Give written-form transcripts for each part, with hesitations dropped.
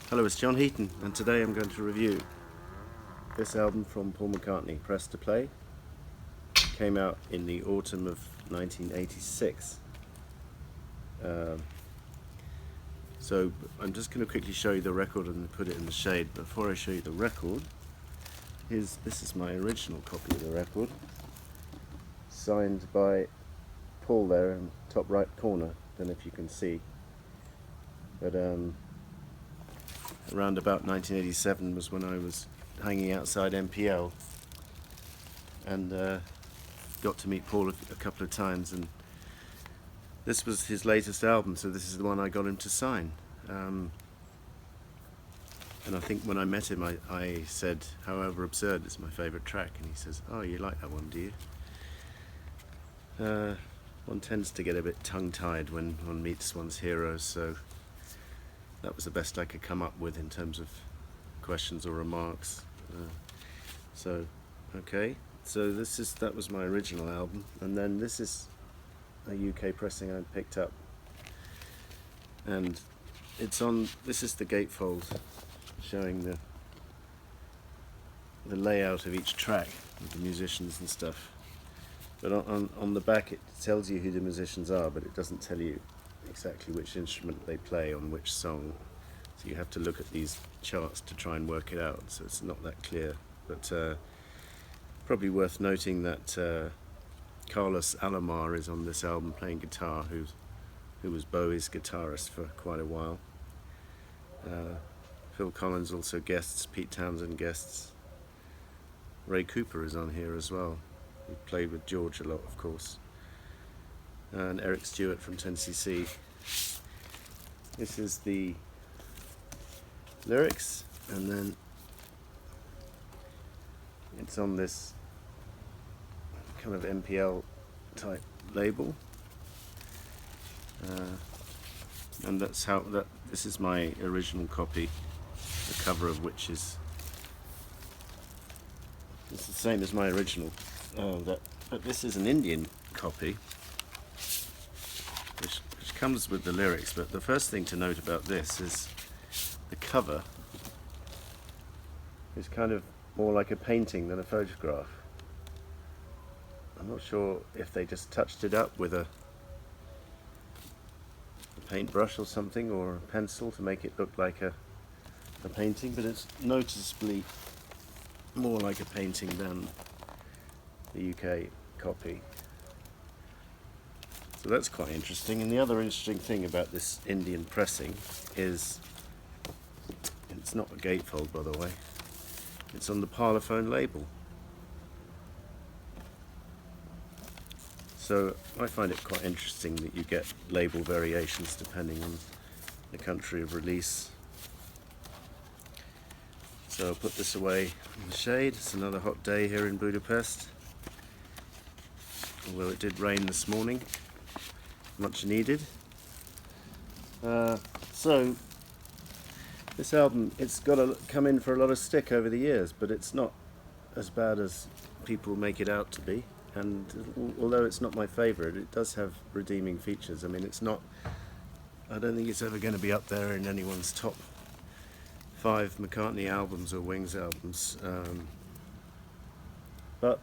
Hello, it's John Heaton, and today I'm going to review this album from Paul McCartney, Press to Play. It came out in the autumn of 1986. So I'm just going to quickly show you the record and put it in the shade. Before I show you the record, this is my original copy of the record, signed by Paul there in the top right corner. Don't know if you can see, but around about 1987 was when I was hanging outside MPL and got to meet Paul a couple of times, and this was his latest album, so this is the one I got him to sign. And I think when I met him I said, "However Absurd is my favourite track," and he says, "Oh, you like that one, do you?" One tends to get a bit tongue-tied when one meets one's heroes, so that was the best I could come up with in terms of questions or remarks. Okay, so that was my original album, and then this is a UK pressing I picked up, and this is the gatefold showing the layout of each track with the musicians and stuff. But on the back it tells you who the musicians are, but it doesn't tell you exactly which instrument they play on which song, so you have to look at these charts to try and work it out, so it's not that clear. But probably worth noting that Carlos Alomar is on this album playing guitar, who was Bowie's guitarist for quite a while. Phil Collins also guests, Pete Townsend guests. Ray Cooper is on here as well. He played with George a lot, of course. And Eric Stewart from 10cc. This is the lyrics, and then it's on this kind of MPL type label, and this is my original copy, the cover of which is it's the same as my original, but this is an Indian copy, which comes with the lyrics. But the first thing to note about this is the cover is kind of more like a painting than a photograph. I'm not sure if they just touched it up with a paintbrush or something, or a pencil, to make it look like a painting, but it's noticeably more like a painting than the UK copy. So that's quite interesting. And the other interesting thing about this Indian pressing is it's not a gatefold, by the way. It's on the Parlophone label. So I find it quite interesting that you get label variations depending on the country of release. So I'll put this away in the shade. It's another hot day here in Budapest, although it did rain this morning, much needed. So this album, it's got to come in for a lot of stick over the years, but it's not as bad as people make it out to be. And although it's not my favourite, it does have redeeming features. I mean, I don't think it's ever going to be up there in anyone's top 5 McCartney albums or Wings albums, but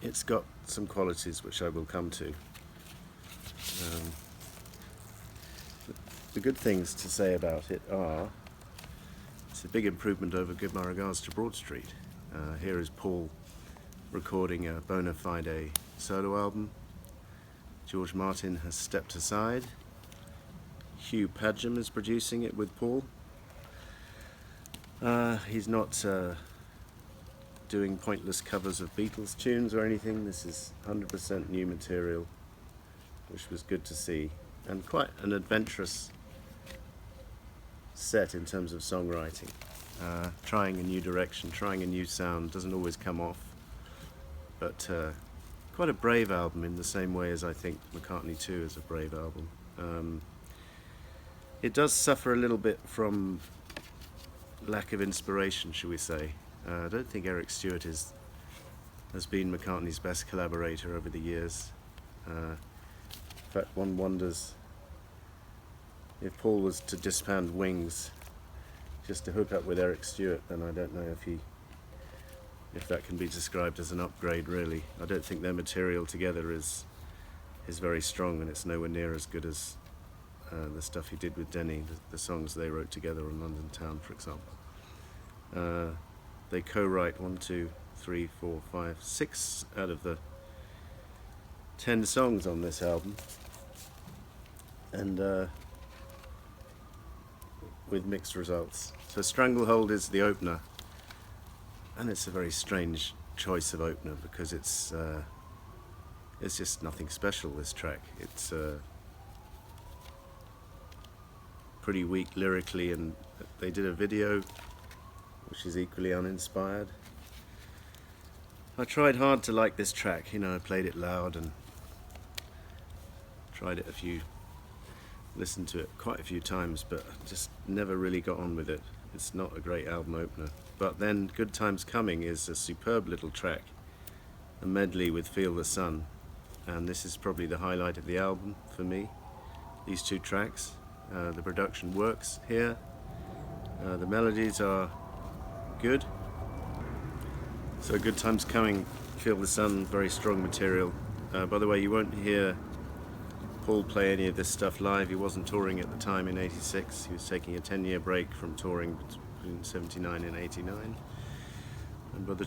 it's got some qualities which I will come to. The good things to say about it are, it's a big improvement over Give My Regards to Broad Street. Here is Paul recording a bona fide solo album. George Martin has stepped aside. Hugh Padgham is producing it with Paul. He's not doing pointless covers of Beatles tunes or anything. This is 100% new material, which was good to see, and quite an adventurous set in terms of songwriting. Trying a new direction, trying a new sound, doesn't always come off, but quite a brave album in the same way as I think McCartney 2 is a brave album. It does suffer a little bit from lack of inspiration, shall we say. I don't think Eric Stewart has been McCartney's best collaborator over the years. In fact, one wonders if Paul was to disband Wings, just to hook up with Eric Stewart, then I don't know if that can be described as an upgrade, really. I don't think their material together is very strong, and it's nowhere near as good as the stuff he did with Denny, the songs they wrote together on London Town, for example. They co-write 1, 2, 3, 4, 5, 6 out of the 10 songs on this album, and with mixed results. So Stranglehold is the opener, and it's a very strange choice of opener because it's just nothing special, this track. It's pretty weak lyrically, and they did a video which is equally uninspired. I tried hard to like this track, I played it loud and tried it listened to it quite a few times, but just never really got on with it. It's not a great album opener. But then Good Times Coming is a superb little track, a medley with Feel the Sun, and this is probably the highlight of the album for me, these two tracks. The production works here, the melodies are good. So Good Times Coming, Feel the Sun, very strong material. By the way, you won't hear Paul play any of this stuff live. He wasn't touring at the time in '86. He was taking a 10-year break from touring between '79 and '89. And by the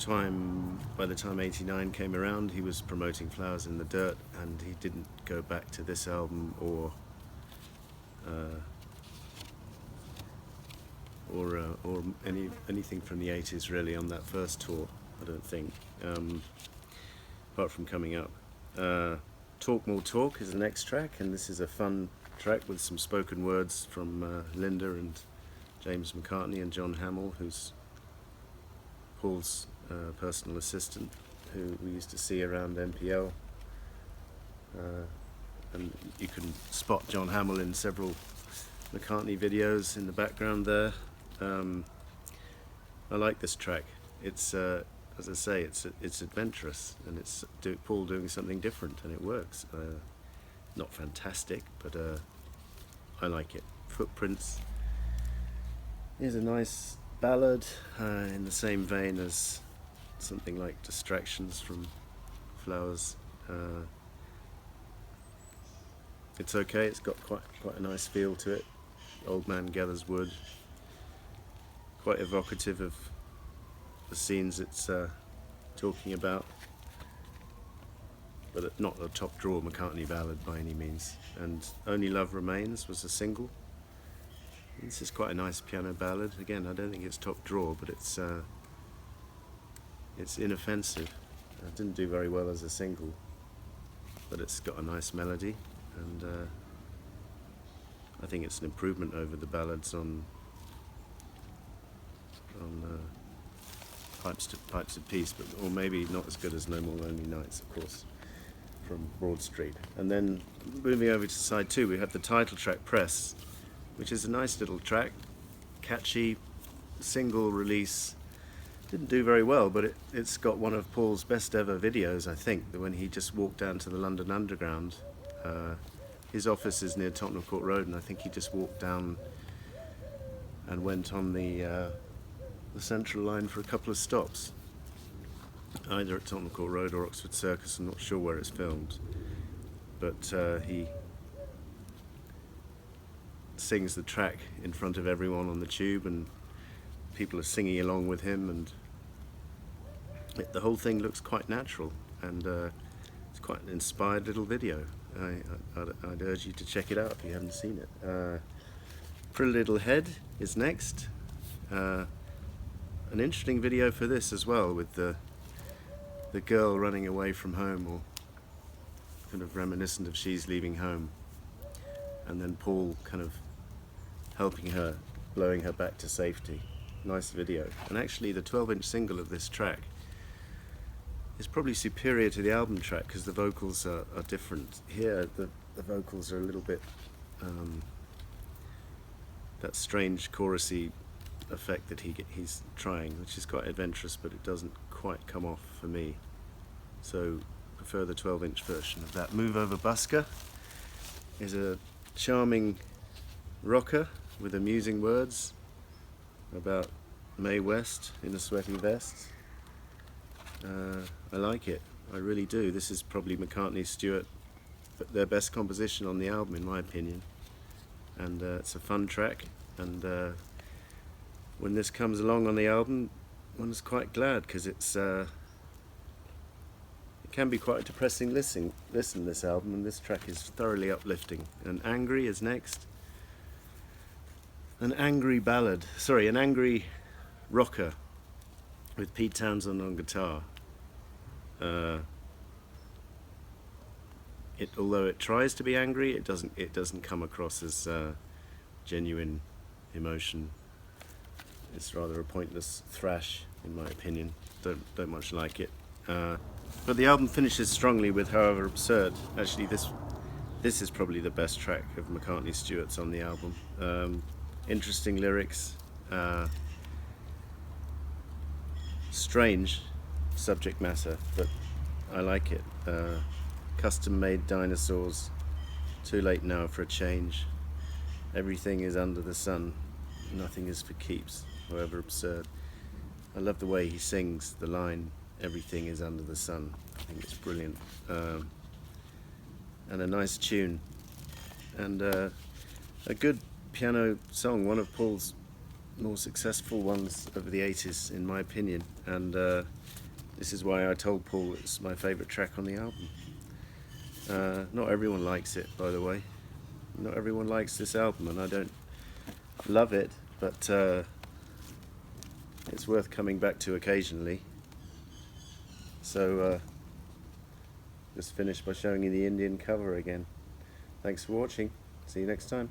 time '89 came around, he was promoting Flowers in the Dirt, and he didn't go back to this album or anything from the '80s really on that first tour, I don't think, apart from Coming Up. Talk More Talk is the next track, and this is a fun track with some spoken words from Linda and James McCartney and John Hamill, who's Paul's personal assistant, who we used to see around MPL. And you can spot John Hamill in several McCartney videos in the background there. I like this track. It's as I say, it's adventurous, and it's Paul doing something different, and it works. Not fantastic, but I like it. Footprints is a nice ballad in the same vein as something like Distractions from Flowers. It's okay. It's got quite a nice feel to it. Old Man Gathers Wood. Quite evocative of the scenes it's talking about, but not a top drawer McCartney ballad by any means. And Only Love Remains was a single. This is quite a nice piano ballad. Again, I don't think it's top drawer, but it's inoffensive. It didn't do very well as a single, but it's got a nice melody, and I think it's an improvement over the ballads on Pipes of Peace, or maybe not as good as No More Lonely Nights, of course, from Broad Street. And then moving over to side 2, we have the title track, Press, which is a nice little track, catchy, single release. Didn't do very well, but it's got one of Paul's best ever videos, I think, when he just walked down to the London Underground. His office is near Tottenham Court Road, and I think he just walked down and went on the Central Line for a couple of stops, either at Tottenham Court Road or Oxford Circus. I'm not sure where it's filmed, but he sings the track in front of everyone on the tube, and people are singing along with him, and the whole thing looks quite natural, and it's quite an inspired little video. I'd urge you to check it out if you haven't seen it. Pretty Little Head is next. An interesting video for this as well, with the girl running away from home, or kind of reminiscent of She's Leaving Home, and then Paul kind of helping her, blowing her back to safety. Nice video. And actually the 12-inch single of this track is probably superior to the album track, because the vocals are different. Here the vocals are a little bit that strange chorusy effect that he's trying, which is quite adventurous, but it doesn't quite come off for me. So prefer the 12-inch version of that. Move Over Busker is a charming rocker with amusing words. about Mae West in a sweaty vest. I like it, I really do. This is probably McCartney Stewart, their best composition on the album in my opinion, and it's a fun track, and when this comes along on the album one's quite glad, because it can be quite a depressing listen this album, and this track is thoroughly uplifting. And Angry is next. An angry rocker with Pete Townsend on guitar. Although it tries to be angry, it doesn't come across as genuine emotion. It's rather a pointless thrash, in my opinion. Don't much like it. But the album finishes strongly with However Absurd. Actually, this is probably the best track of McCartney Stewart's on the album. Interesting lyrics, strange subject matter, but I like it. Custom-made dinosaurs, too late now for a change. Everything is under the sun, nothing is for keeps, however absurd. I love the way he sings the line, everything is under the sun. I think it's brilliant. And a nice tune. And a good piano song, one of Paul's more successful ones of the 80s, in my opinion. And this is why I told Paul it's my favourite track on the album. Not everyone likes it, by the way. Not everyone likes this album, and I don't love it, but it's worth coming back to occasionally. So just finish by showing you the Indian cover again. Thanks for watching. See you next time.